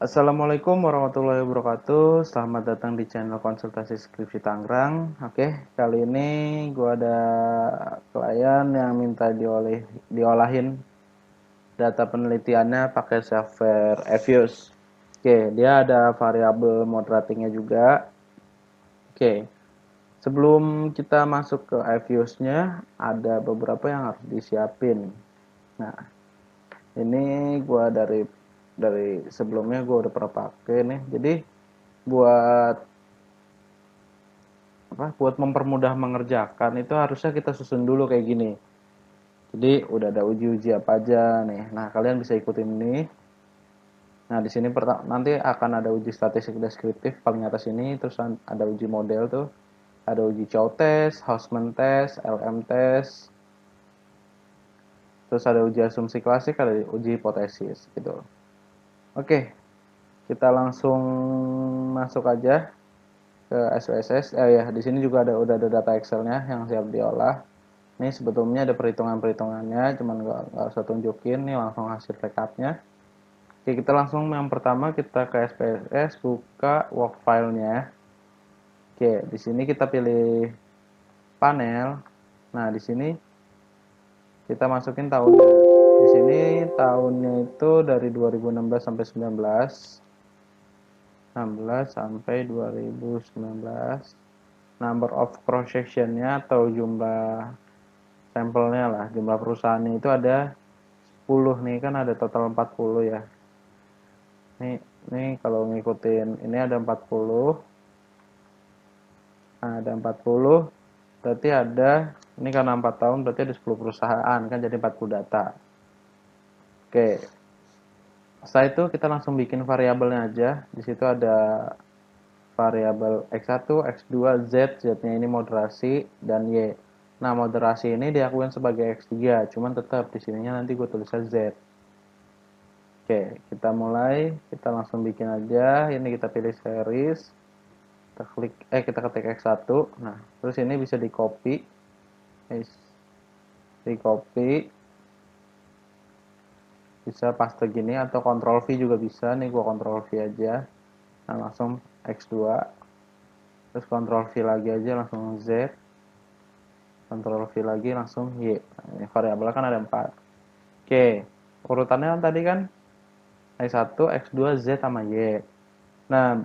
Assalamualaikum warahmatullahi wabarakatuh. Selamat datang di channel konsultasi skripsi Tangerang. Oke, kali ini gua ada klien yang minta diolahin data penelitiannya pakai software Evius. Oke, dia ada variabel moderatingnya juga. Oke, sebelum kita masuk ke Evius-nya, ada beberapa yang harus disiapin. Nah, ini gua dari sebelumnya gua udah pernah pakai nih. Jadi buat buat mempermudah mengerjakan itu harusnya kita susun dulu kayak gini. Jadi udah ada uji-uji apa aja nih. Nah, kalian bisa ikutin ini. Nah, di sini nanti akan ada uji statistik deskriptif paling atas ini, terus ada uji model tuh. Ada uji Chow test, Hausman test, LM test, terus ada uji asumsi klasik, ada uji hipotesis gitu. Oke, kita langsung masuk aja ke SPSS. Ya, di sini juga udah ada data Excel-nya yang siap diolah. Ini sebetulnya ada perhitungan-perhitungannya, cuman nggak usah tunjukin, nih langsung hasil rekapnya. Oke, kita langsung yang pertama kita ke SPSS, buka work file-nya. Oke, di sini kita pilih panel. Nah, di sini kita masukin tahunnya. Di sini tahunnya itu dari 2016 sampai 19, 16 sampai 2019. Number of cross section-nya atau jumlah sampelnya lah, jumlah perusahaannya itu ada 10 nih, kan ada total 40 ya. Nih kalau ngikutin ini ada 40. Nah, ada 40 berarti ada ini karena 4 tahun berarti ada 10 perusahaan kan jadi 40 data. Oke. Setelah itu kita langsung bikin variabelnya aja. Di situ ada variabel X1, X2, Z, Z-nya ini moderasi dan Y. Nah, moderasi ini diakuin sebagai X3, cuman tetap di sininya nanti gue tulisnya Z. Oke, kita mulai, kita langsung bikin aja. Ini kita pilih series. Kita ketik X1. Nah, terus ini bisa di copy. Di copy. Bisa paste gini atau Ctrl V juga bisa. Nih gua Ctrl V aja. Nah, langsung X2. Terus Ctrl V lagi aja langsung Z. Ctrl V lagi langsung Y. Nah, ini variabel kan ada 4. Oke, urutannya tadi kan X1, X2, Z sama Y. Nah,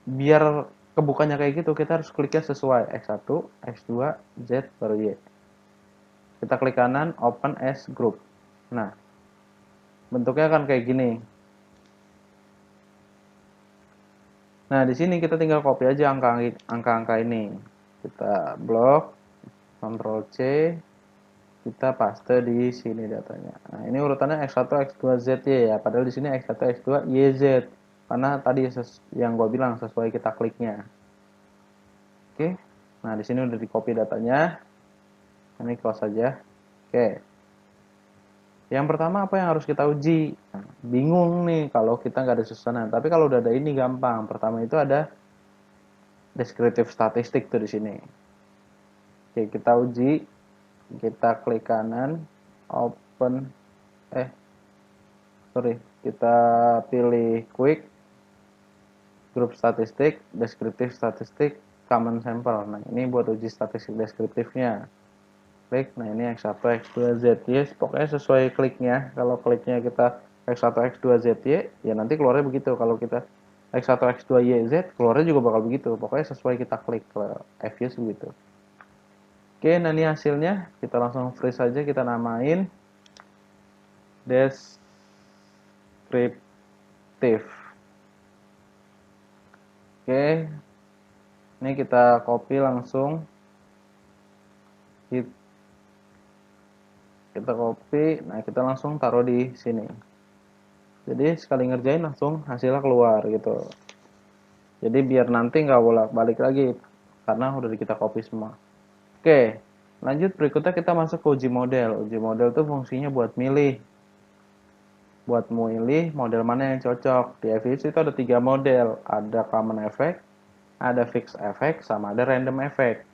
biar kebukanya kayak gitu, kita harus kliknya sesuai X1, X2, Z, baru Y. Kita klik kanan, open as group. Nah, bentuknya akan kayak gini. Nah, di sini kita tinggal copy aja angka-angka ini. Kita blok, Ctrl C, kita paste di sini datanya. Nah, ini urutannya X1, X2, ZY ya. Padahal di sini X1, X2, YZ. Karena tadi yang gue bilang sesuai kita kliknya. Oke. Nah, di sini udah di copy datanya. Ini close saja. Oke. Yang pertama apa yang harus kita uji? Nah, bingung nih kalau kita nggak ada susunan. Tapi kalau udah ada ini gampang. Pertama itu ada deskriptif statistik tuh di sini. Oke, kita uji. Kita klik kanan, open, kita pilih quick, grup statistik, deskriptif statistik, common sample. Nah, ini buat uji statistik deskriptifnya. Klik, nah ini X1, X2, ZY, pokoknya sesuai kliknya. Kalau kliknya kita X1, X2, ZY, ya nanti keluarnya begitu. Kalau kita X1, X2, YZ, keluarnya juga bakal begitu. Pokoknya sesuai kita klik ke FYS begitu. Oke, nah ini hasilnya. Kita langsung freeze saja, kita namain deskriptif. Oke, ini kita copy langsung. Kita copy, nah kita langsung taruh di sini. Jadi sekali ngerjain langsung hasilnya keluar gitu. Jadi biar nanti nggak bolak-balik lagi karena udah kita copy semua. Oke, lanjut berikutnya kita masuk ke uji model. Uji model tuh fungsinya buat milih. Buat milih model mana yang cocok. Di FX itu ada 3 model. Ada common effect, ada fixed effect, sama ada random effect.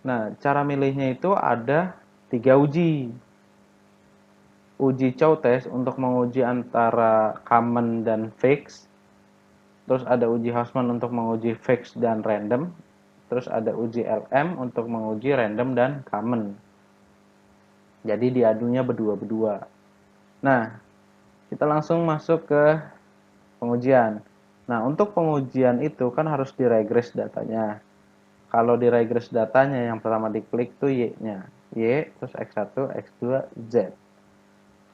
Nah, cara milihnya itu ada 3 uji. uji chow test untuk menguji antara common dan fixed. Terus ada uji Hausman untuk menguji fixed dan random. Terus ada uji LM untuk menguji random dan common. Jadi diadunya berdua-berdua. Nah, kita langsung masuk ke pengujian. Nah, untuk pengujian itu kan harus diregress datanya. Kalau diregress datanya yang pertama diklik tuh Y-nya. Y, terus X1, X2, Z.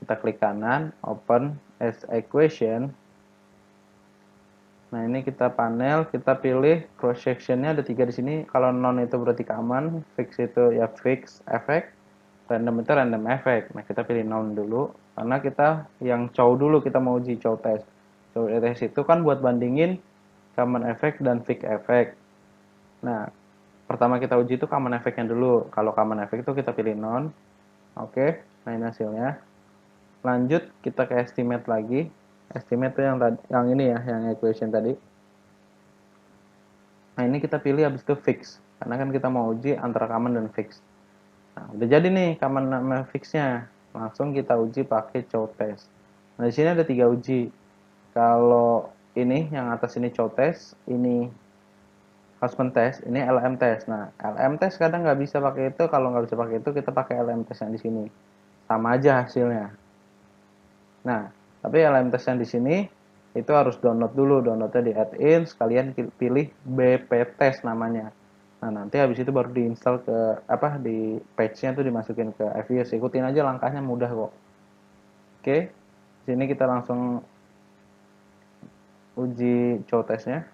Kita klik kanan, open as equation. Nah, ini kita panel, kita pilih cross sectionnya ada 3 di sini. Kalau non itu berarti common, fix itu ya fix effect, random itu random effect. Nah, kita pilih non dulu karena kita yang chow dulu kita mau uji chow test. Chow test itu kan buat bandingin common effect dan fix effect. Nah, pertama kita uji itu common effect-nya dulu. Kalau common effect itu kita pilih non. Oke, nah ini hasilnya. Lanjut kita ke estimate lagi. Estimate itu yang ini ya, yang equation tadi. Nah, ini kita pilih habis itu fix. Karena kan kita mau uji antara common dan fix. Nah, udah jadi nih common sama fixnya. Langsung kita uji pakai chow test. Nah, di sini ada 3 uji. Kalau ini yang atas ini chow test, ini Hausman test, ini LM test. Nah, LM test kadang nggak bisa pakai itu. Kalau nggak bisa pakai itu, kita pakai LM test yang di sini. Sama aja hasilnya. Nah, tapi LM test yang di sini itu harus download dulu. Downloadnya di add-in, sekalian pilih BP test namanya. Nah, nanti habis itu baru diinstal ke di patch-nya tuh dimasukin ke FVS. Ikutin aja langkahnya mudah kok. Oke. Sini kita langsung uji chow testnya.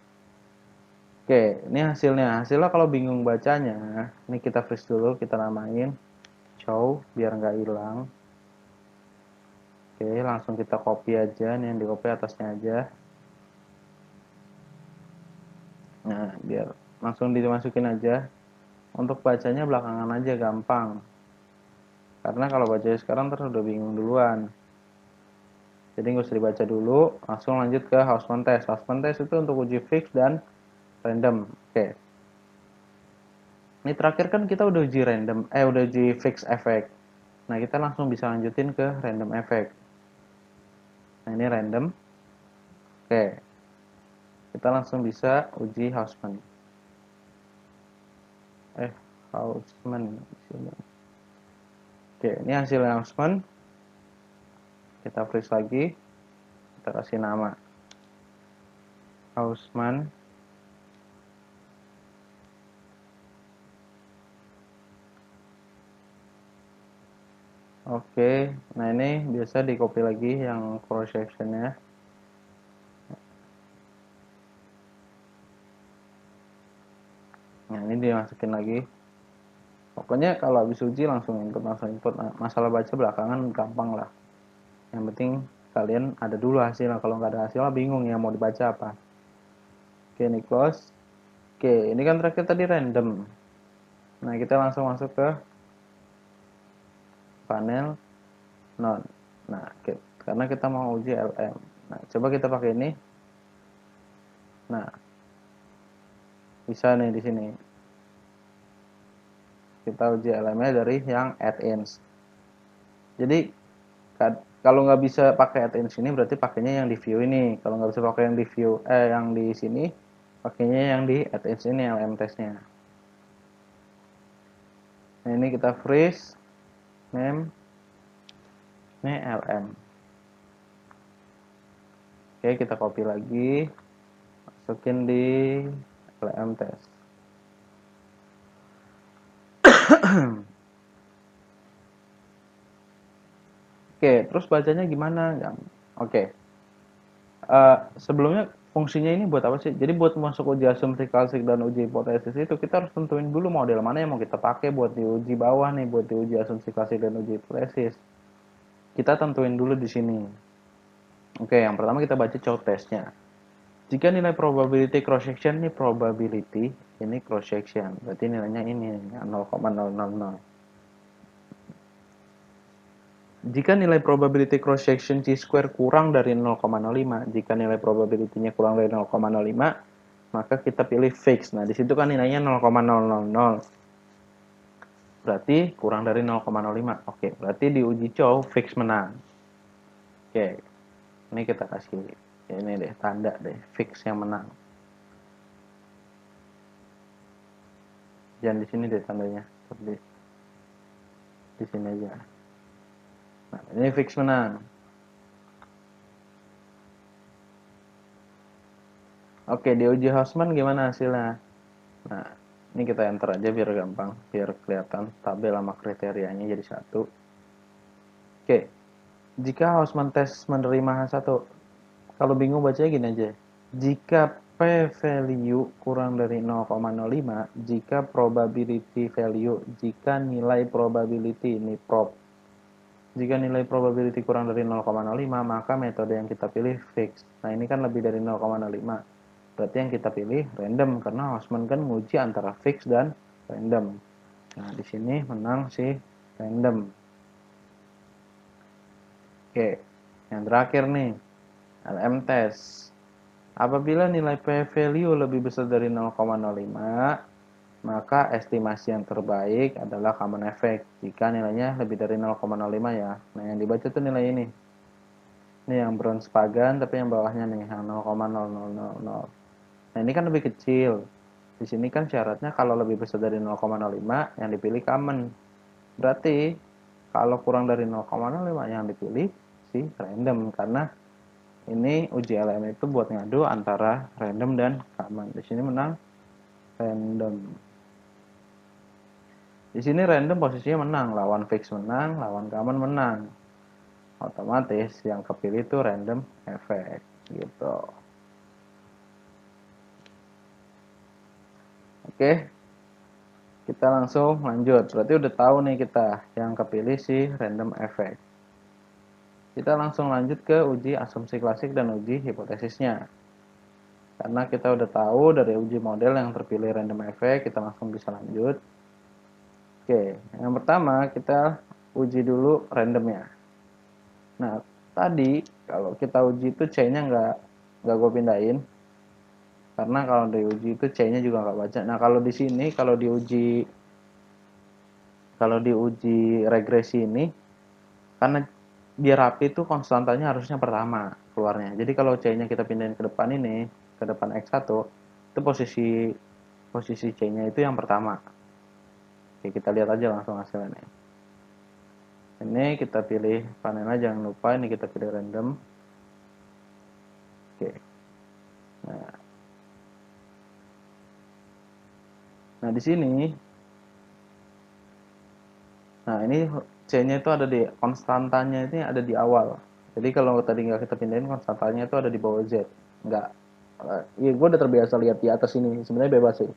Oke, ini hasilnya. Hasilnya kalau bingung bacanya, ini kita freeze dulu, kita namain chow biar nggak hilang. Oke, langsung kita copy aja, ini yang di copy atasnya aja. Nah, biar langsung dimasukin aja. Untuk bacanya belakangan aja gampang. Karena kalau baca sekarang terus udah bingung duluan. Jadi nggak usah dibaca dulu, langsung lanjut ke Hausman test. Hausman test itu untuk uji fix dan random. Oke. Ini terakhir kan kita udah uji udah uji fix effect. Nah, kita langsung bisa lanjutin ke random effect. Nah, ini random. Oke. Kita langsung bisa uji Hausman. Hausman. Oke, ini hasil Hausman. Kita freeze lagi. Kita kasih nama Hausman. Oke, nah ini biasa di copy lagi yang cross sectionnya. Nah, ini dimasukin lagi. Pokoknya kalau habis uji langsung input. Nah, masalah baca belakangan gampang lah. Yang penting kalian ada dulu hasilnya. Kalau nggak ada hasilnya bingung ya mau dibaca apa. Oke, ini close. Oke, ini kan terakhir tadi random. Nah, kita langsung masuk ke panel non. Nah, karena kita mau uji LM. Nah, coba kita pakai ini. Nah, bisa nih di sini. Kita uji LM-nya dari yang add-ins. Jadi kalau nggak bisa pakai add-ins ini berarti pakainya yang di view ini. Kalau nggak bisa pakai yang di view yang di sini, pakainya yang di add-ins ini LM testnya. Nah, ini kita freeze name ini LM. Oke, kita copy lagi, masukin di LM test. Oke, terus bacanya gimana? Oke. Sebelumnya fungsinya ini buat apa sih? Jadi buat masuk uji asumsi klasik dan uji hipotesis itu kita harus tentuin dulu model mana yang mau kita pakai buat diuji bawah nih, buat diuji asumsi klasik dan uji hipotesis. Kita tentuin dulu di sini. Oke, yang pertama kita baca chow testnya. Jika nilai probability cross section ini probability, ini cross section, berarti nilainya ini 0,000. Jika nilai probability cross section chi-square kurang dari 0,05, jika nilai probability-nya kurang dari 0,05, maka kita pilih fix. Nah, di situ kan nilainya 0,000. berarti kurang dari 0,05. Oke, berarti di uji cow fix menang. Oke, ini kita kasih ini deh tanda deh fix yang menang. Jangan di sini deh tandanya, seperti di sini aja. Nah, ini fix menang. Oke, di uji Hausman gimana hasilnya? Nah, ini kita enter aja biar gampang, biar kelihatan tabel sama kriterianya jadi satu. Oke, jika Hausman test menerima H1, kalau bingung bacanya gini aja. Jika p-value kurang dari 0,05, jika probability value, jika nilai probability, ini prob. Jika nilai probability kurang dari 0,05, maka metode yang kita pilih fix. Nah, ini kan lebih dari 0,05. Berarti yang kita pilih random, karena Hausman kan nguji antara fix dan random. Nah, di sini menang si random. Oke, yang terakhir nih, LM test. Apabila nilai p-value lebih besar dari 0,05, maka estimasi yang terbaik adalah common effect. Jika nilainya lebih dari 0,05 ya. Nah, yang dibaca tuh nilai ini. Ini yang bronze pagan, tapi yang bawahnya nih, yang 0,0000. Nah, ini kan lebih kecil. Di sini kan syaratnya kalau lebih besar dari 0,05 yang dipilih common. Berarti kalau kurang dari 0,05 yang dipilih si random, karena ini uji LM itu buat ngadu antara random dan common. Di sini menang random. Di sini random posisinya menang, lawan fix menang, lawan common menang. Otomatis yang kepilih itu random effect gitu. Oke, kita langsung lanjut. Berarti udah tahu nih kita yang kepilih si random effect. Kita langsung lanjut ke uji asumsi klasik dan uji hipotesisnya. Karena kita udah tahu dari uji model yang terpilih random effect, kita langsung bisa lanjut. Oke, yang pertama kita uji dulu randomnya. Nah, tadi kalau kita uji itu C-nya nggak gue pindahin, karena kalau diuji itu C-nya juga nggak baca. Nah, kalau di sini kalau diuji regresi ini, karena biar rapi itu konstantanya harusnya pertama keluarnya. Jadi kalau C-nya kita pindahin ke depan ini, ke depan X1, itu posisi C-nya itu yang pertama. Oke, kita lihat aja langsung hasilnya nih. Ini kita pilih panelnya, jangan lupa ini kita pilih random. Oke. Nah, di sini ini C-nya itu ada di konstantanya, ini ada di awal. Jadi kalau tadi nggak kita pindahin, konstantanya itu ada di bawah Z. Nggak, ya gue udah terbiasa lihat di atas ini. Sebenarnya bebas sih.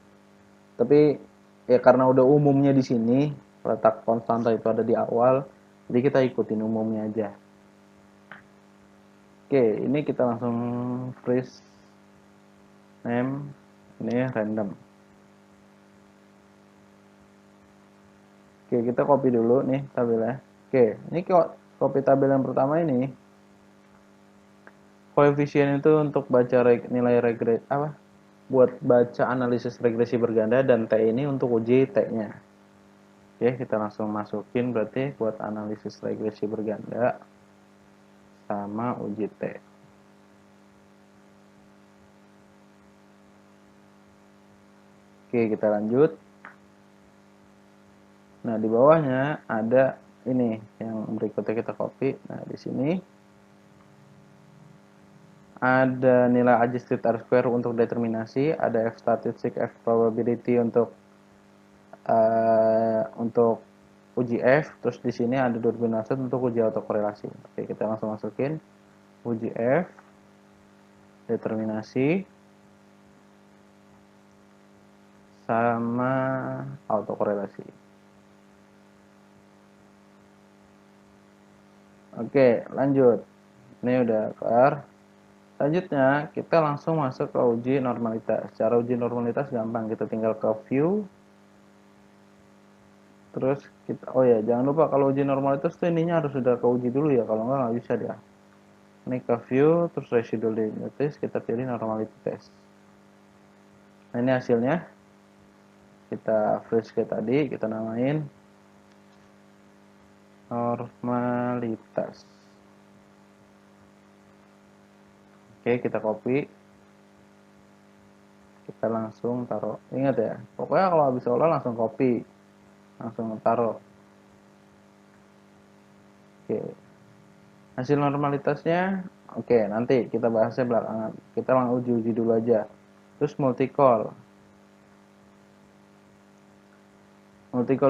Tapi ya karena udah umumnya di sini, letak konstanta itu ada di awal, jadi kita ikutin umumnya aja. Oke, ini kita langsung freeze name, ini random. Oke, kita copy dulu nih tabelnya. Oke, ini copy tabel yang pertama ini. Koefisien itu untuk baca nilai regresi apa? Buat baca analisis regresi berganda, dan T ini untuk uji T-nya. Oke, kita langsung masukin berarti buat analisis regresi berganda sama uji T. Oke, kita lanjut. Nah, di bawahnya ada ini yang berikutnya kita copy. Nah, di sini ada nilai adjusted R-square untuk determinasi, ada F statistic, F probability untuk uji F, terus di sini ada Durbin-Wassermann untuk uji autokorelasi. Oke, kita langsung masukin uji F, determinasi, sama autokorelasi. Oke, lanjut. Ini udah kelar. Selanjutnya, kita langsung masuk ke uji normalitas. Cara uji normalitas gampang, kita tinggal ke view. Terus kita, oh ya, jangan lupa kalau uji normalitas tuh ininya harus sudah ke uji dulu ya, kalau nggak bisa dia. Ini ke view, terus residual test, kita pilih normality test. Nah, ini hasilnya. Kita freeze ke tadi, kita namain normalitas. Oke, kita copy, kita langsung taruh. Ingat ya, pokoknya kalau habis olah langsung copy, langsung taruh. Oke, hasil normalitasnya oke, nanti kita bahasnya belakangan, kita langsung uji dulu aja. Terus multicall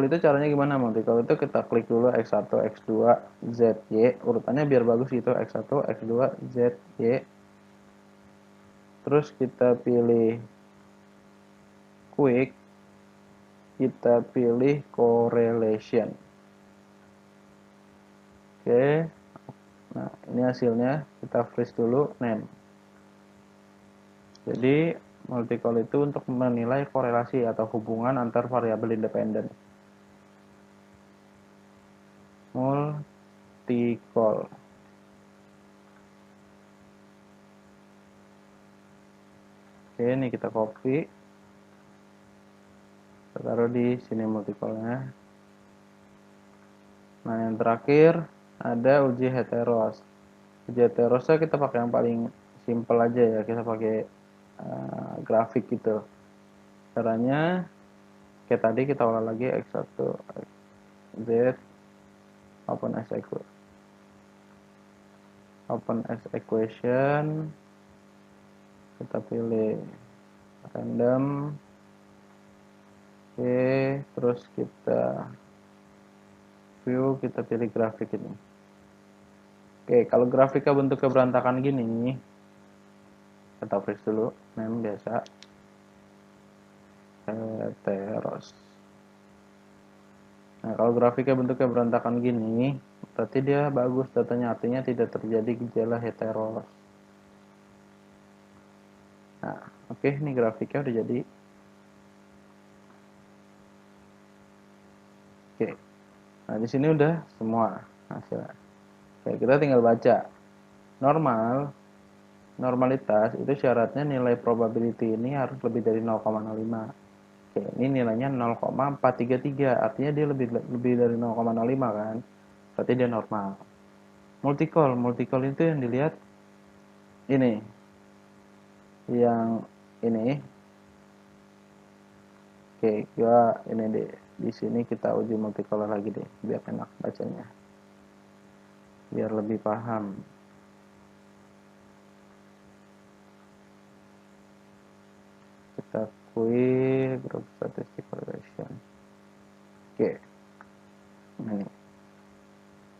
itu caranya gimana? Multicall itu kita klik dulu X1, X2, ZY, urutannya biar bagus gitu, X1, X2, ZY. Terus kita pilih quick, kita pilih correlation. Oke, nah ini hasilnya, kita freeze dulu, name. Jadi multicall itu untuk menilai korelasi atau hubungan antar variabel independen. Multicall. Oke, ini kita copy, kita taruh di sini multicallnya. Nah, yang terakhir ada uji heteros. Uji heterosnya kita pakai yang paling simple aja ya, kita pakai grafik gitu. Caranya kayak tadi kita olah lagi X1 Z, open as equation, kita pilih random. Oke, terus kita view, kita pilih grafik ini. Oke, kalau grafiknya bentuknya berantakan gini, kita freeze dulu, name biasa, heteros. Nah, kalau grafiknya bentuknya berantakan gini, berarti dia bagus datanya, artinya tidak terjadi gejala heteros. Nah, oke, ini grafiknya udah jadi. Oke, nah di sini udah semua hasilnya. Oke, kita tinggal baca. Normalitas itu syaratnya nilai probability ini harus lebih dari 0,05. Oke, ini nilainya 0,433, artinya dia lebih dari 0,05 kan? Berarti dia normal. Multicall itu yang dilihat ini, yang ini. Oke, gua ini deh. Di sini kita uji multicall lagi deh, biar enak bacanya. Biar lebih paham. Kita quick group statistic correlation. Oke. Ini.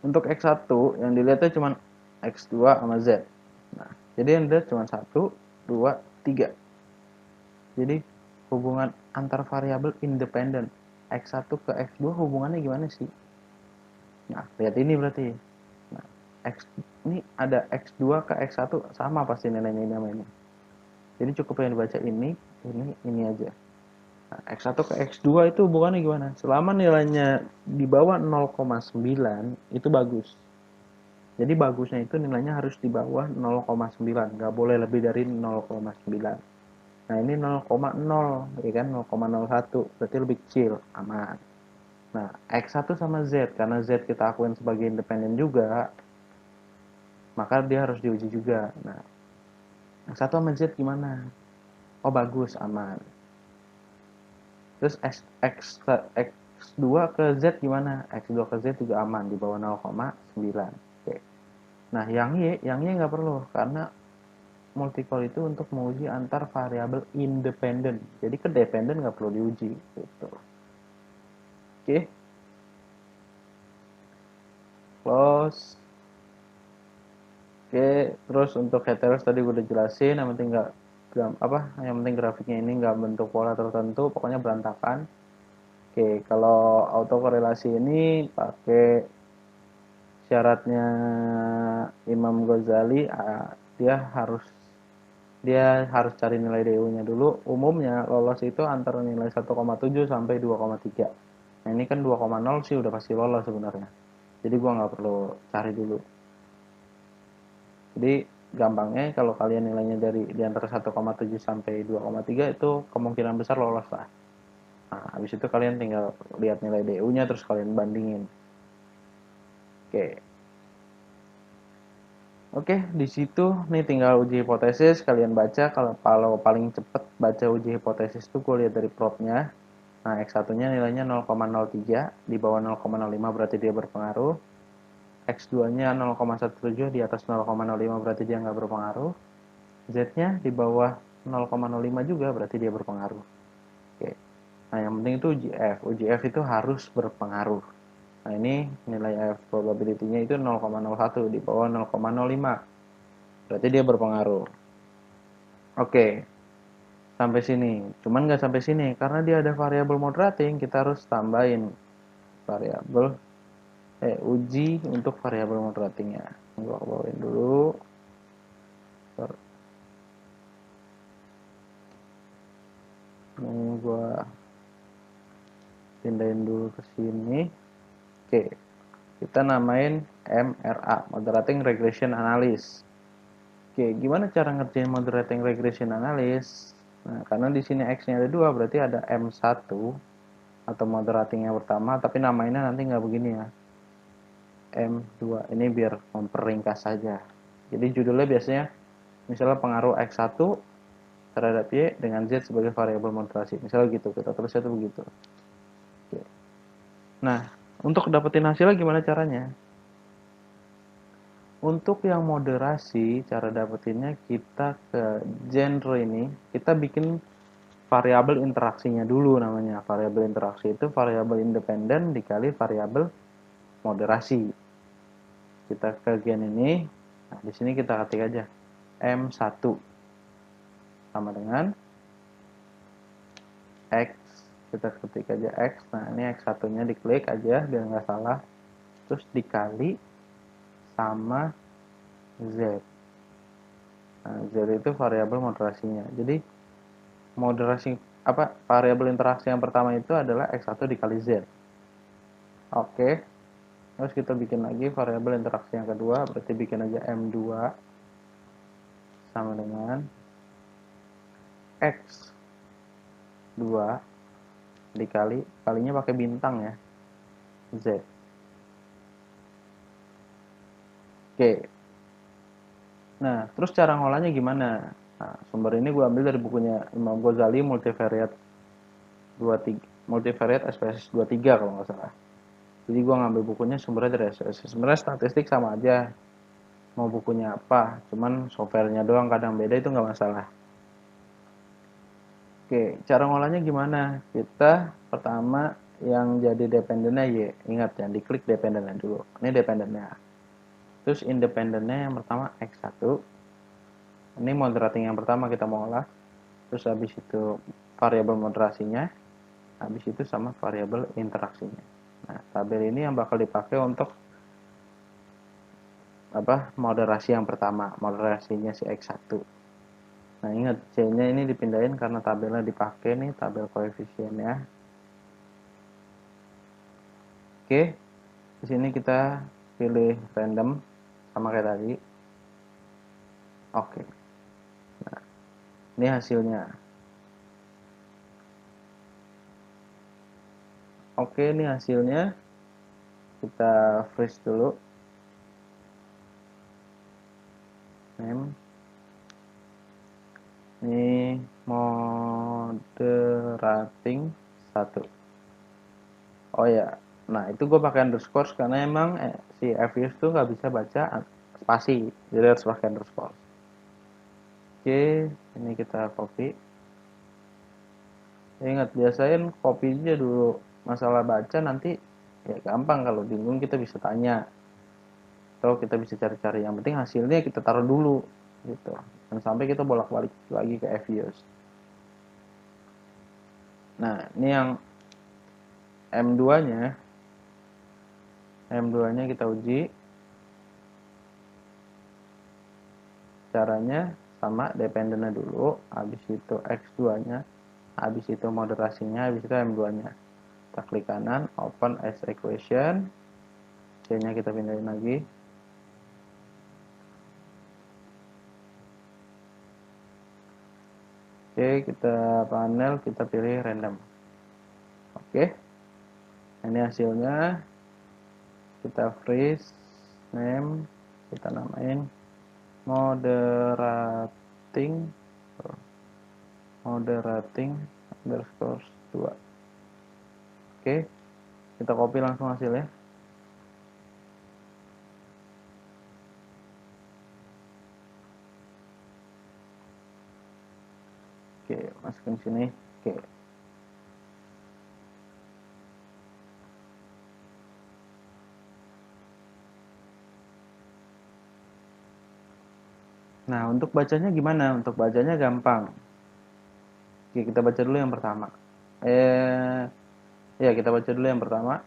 Untuk X1 yang dilihatnya cuma X2 sama Z. Nah, jadi yang dilihat cuma 1, 2, 3. Jadi hubungan antar variabel independen X1 ke X2 hubungannya gimana sih? Nah, lihat ini berarti. Nah, X ini ada X2 ke X1 sama pasti nilainya ini sama ini. Jadi cukup yang dibaca ini aja. Nah, X1 ke X2 itu hubungannya gimana? Selama nilainya di bawah 0,9 itu bagus. Jadi bagusnya itu nilainya harus di bawah 0,9, nggak boleh lebih dari 0,9. Nah ini 0,0, ya kan 0,01, berarti lebih kecil, aman. Nah X1 sama Z, karena Z kita akuin sebagai independen juga, maka dia harus diuji juga. Nah X1 sama Z gimana? Oh bagus, aman. Terus X2 ke Z gimana? X2 ke Z juga aman, di bawah 0,9. Oke. Nah yang Y nggak perlu, karena multicall itu untuk menguji antar variabel independen. Jadi ke dependen nggak perlu diuji. Gitu. Oke. Close. Oke, terus untuk heteros tadi gue udah jelasin, yang penting nggak yang penting grafiknya ini nggak bentuk pola tertentu, pokoknya berantakan. Oke, kalau autokorelasi ini pakai syaratnya Imam Ghazali, dia harus cari nilai DU-nya dulu. Umumnya lolos itu antara nilai 1,7 sampai 2,3. Nah ini kan 2,0 sih udah pasti lolos sebenarnya. Jadi gua nggak perlu cari dulu. Jadi gampangnya kalau kalian nilainya di antara 1,7 sampai 2,3 itu kemungkinan besar lolos lah. Nah, habis itu kalian tinggal lihat nilai DU-nya terus kalian bandingin. Oke, di situ nih tinggal uji hipotesis, kalian baca. Kalau paling cepet baca uji hipotesis tuh gue lihat dari propnya. Nah, X1-nya nilainya 0,03, di bawah 0,05 berarti dia berpengaruh. X2-nya 0,17, di atas 0,05 berarti dia nggak berpengaruh. Z-nya di bawah 0,05 juga berarti dia berpengaruh. Oke. Nah, yang penting itu uji F. Uji F itu harus berpengaruh. Nah, ini nilai F probability-nya itu 0,01, di bawah 0,05. Berarti dia berpengaruh. Oke, sampai sini. Cuman nggak sampai sini, karena dia ada variabel moderating, kita harus tambahin variabel uji untuk variabel moderatingnya. Gua bawain dulu. Ini gua pindahin dulu ke sini. Oke, kita namain MRA, Moderating Regression Analysis. Oke, gimana cara ngerjain Moderating Regression Analysis? Nah, karena di sini X-nya ada 2, berarti ada M1 atau moderating yang pertama, tapi namanya nanti nggak begini ya. M2, ini biar memperingkas saja. Jadi judulnya biasanya misalnya pengaruh X1 terhadap Y dengan Z sebagai variabel moderasi. Misalnya gitu, kita tulisnya itu begitu. Oke. Nah, untuk dapetin hasilnya gimana caranya? Untuk yang moderasi, cara dapetinnya kita ke genre ini, kita bikin variabel interaksinya dulu namanya. Variabel interaksi itu variabel independen dikali variabel moderasi. Kita ke gen ini, nah di sini kita ketik aja M1 sama dengan X, kita ketik aja X. Nah, ini X1-nya diklik aja biar nggak salah. Terus dikali sama Z. Nah, Z itu variabel moderasinya. Jadi moderasi variabel interaksi yang pertama itu adalah X1 dikali Z. Oke. Terus kita bikin lagi variabel interaksi yang kedua, berarti bikin aja M2 sama dengan X2 kalinya pakai bintang ya, Z. Oke. Nah, terus cara ngolahnya gimana? Nah, sumber ini gue ambil dari bukunya Imam Ghazali Multivariate 23, Multivariate SPSS 23 kalau nggak salah. Jadi gue ngambil bukunya sumbernya dari SPSS. Sebenarnya statistik sama aja, mau bukunya apa, cuman softwarenya doang kadang beda, itu nggak masalah. Oke, cara ngolahnya gimana? Kita pertama yang jadi dependennya Y, ingat ya, diklik dependennya dulu. Ini dependennya. Terus independennya yang pertama X1. Ini moderating yang pertama kita mau olah. Terus habis itu variabel moderasinya, habis itu sama variabel interaksinya. Nah, tabel ini yang bakal dipakai untuk moderasi yang pertama, moderasinya si X1. Nah, ingat C-nya ini dipindahin karena tabelnya dipakai nih, tabel koefisiennya. Oke, di sini kita pilih random sama kayak tadi. Oke. Nah, ini hasilnya. Oke, ini hasilnya. Kita freeze dulu. Name. Ini moderating 1. Oh ya, nah itu gue pakai underscore karena emang si Fuse tuh nggak bisa baca spasi, jadi harus pakai underscore. Oke, ini kita copy. Ingat, biasain copy-nya dulu. Masalah baca nanti ya gampang, kalau bingung kita bisa tanya atau kita bisa cari-cari. Yang penting hasilnya kita taruh dulu gitu. Dan sampai kita bolak-balik lagi ke Fuse. Nah, ini yang M2-nya. M2-nya kita uji. Caranya sama, dependennya dulu, habis itu X2-nya, habis itu moderasinya, habis itu M2-nya. Kita klik kanan, open as equation. C-nya kita pindahin lagi. Oke, kita panel, kita pilih random. Oke. Ini hasilnya. kita freeze name, kita namain moderating underscore 2. Oke, kita copy langsung hasilnya. Oke, masukin sini. Oke. Nah, untuk bacanya gimana? Untuk bacanya gampang. Oke, kita baca dulu yang pertama. Ya, kita baca dulu yang pertama.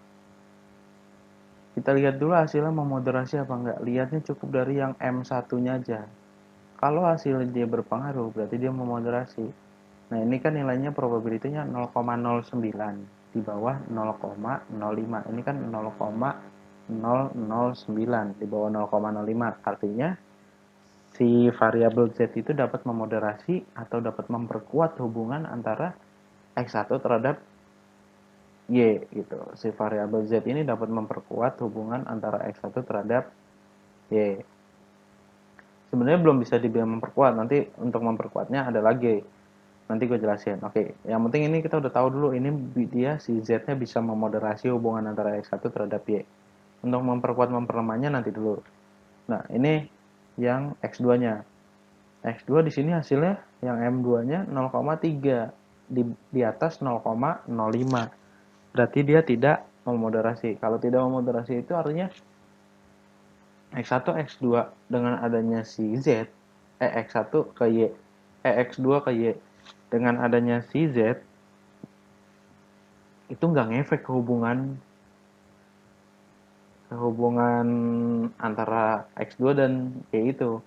Kita lihat dulu hasilnya memoderasi apa enggak. Lihatnya cukup dari yang M1-nya aja. Kalau hasilnya dia berpengaruh, berarti dia memoderasi. Nah, ini kan nilainya probability-nya 0,09 di bawah 0,05. Ini kan 0,009 di bawah 0,05. Artinya si variabel Z itu dapat memoderasi atau dapat memperkuat hubungan antara X1 terhadap Y gitu. Si variabel Z ini dapat memperkuat hubungan antara X1 terhadap Y. Sebenarnya belum bisa dibilang memperkuat, nanti untuk memperkuatnya ada lagi. Nanti gue jelasin. Oke, yang penting ini kita udah tahu dulu ini dia si Z-nya bisa memoderasi hubungan antara X1 terhadap Y. Untuk memperkuat memperlemahnya nanti dulu. Nah, ini yang X2-nya. X2 di sini hasilnya yang M2-nya 0,3 di atas 0,05. Berarti dia tidak memoderasi. Kalau tidak memoderasi itu artinya X1 X2 dengan adanya si Z X1 ke Y X2 ke Y dengan adanya si Z itu nggak ngefek ke hubungan antara X2 dan Y itu.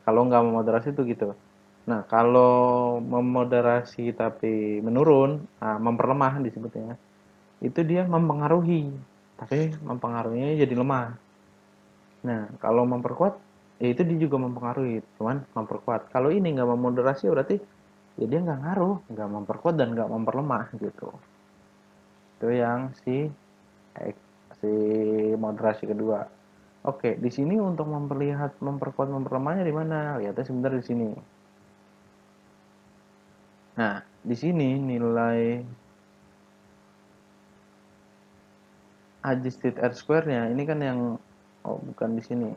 Kalau nggak memoderasi itu gitu. Nah, kalau memoderasi tapi menurun, nah, memperlemah disebutnya, itu dia mempengaruhi, tapi mempengaruhinya jadi lemah. Nah, kalau memperkuat, ya itu dia juga mempengaruhi, cuman memperkuat. Kalau ini nggak memoderasi berarti ya dia nggak ngaruh, nggak memperkuat dan nggak memperlemah gitu. Itu yang si moderasi kedua. Oke, di sini untuk memperlihat memperkuat memperlemahnya di mana? Lihatnya sebentar di sini. Nah, di sini nilai adjusted R square-nya ini kan yang bukan di sini.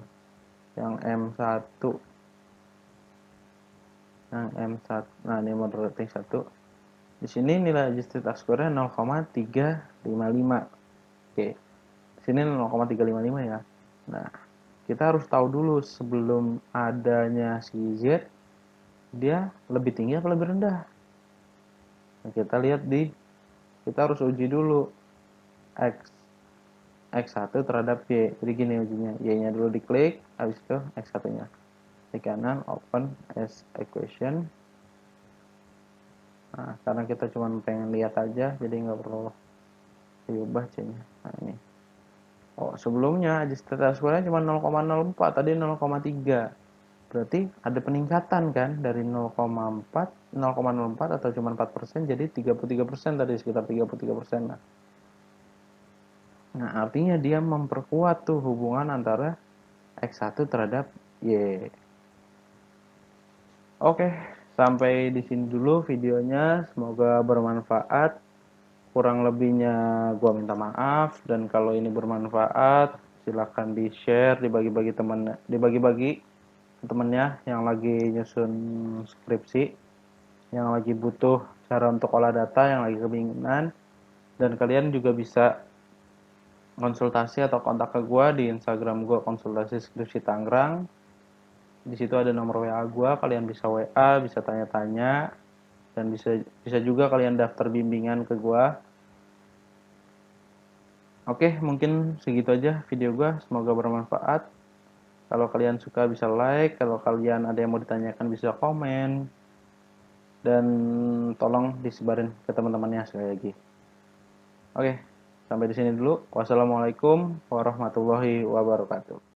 Yang M1. Yang M1. Nah, ini moderating 1. Di sini nilai adjusted R square-nya 0,355. Oke. Di sini 0,355 ya. Nah, kita harus tahu dulu sebelum adanya si Z dia lebih tinggi atau lebih rendah. Nah, kita harus uji dulu X1 terhadap Y. Jadi gini ujinya, Y-nya dulu diklik, habis itu X1-nya. Di kanan, open as equation. Nah, karena kita cuma pengen lihat aja, jadi nggak perlu diubah C-nya. Nah, ini. Oh, sebelumnya adjusted square-nya cuma 0,04, tadi 0,3. Berarti ada peningkatan kan dari 0,04 atau cuma 4% jadi 33% tadi sekitar 33%. Nah, artinya dia memperkuat tuh hubungan antara X1 terhadap Y. Oke, sampai di sini dulu videonya. Semoga bermanfaat. Kurang lebihnya gua minta maaf dan kalau ini bermanfaat silahkan di-share, dibagi-bagi ke temennya yang lagi nyusun skripsi, yang lagi butuh cara untuk olah data, yang lagi kebingungan, dan kalian juga bisa konsultasi atau kontak ke gue di Instagram gue konsultasi skripsi Tangerang. Di situ ada nomor WA gue, kalian bisa WA, bisa tanya-tanya, dan bisa juga kalian daftar bimbingan ke gue. Oke, mungkin segitu aja video gue. Semoga bermanfaat. Kalau kalian suka bisa like, kalau kalian ada yang mau ditanyakan bisa komen, dan tolong disebarin ke teman-temannya sekali lagi. Oke, sampai di sini dulu. Wassalamualaikum warahmatullahi wabarakatuh.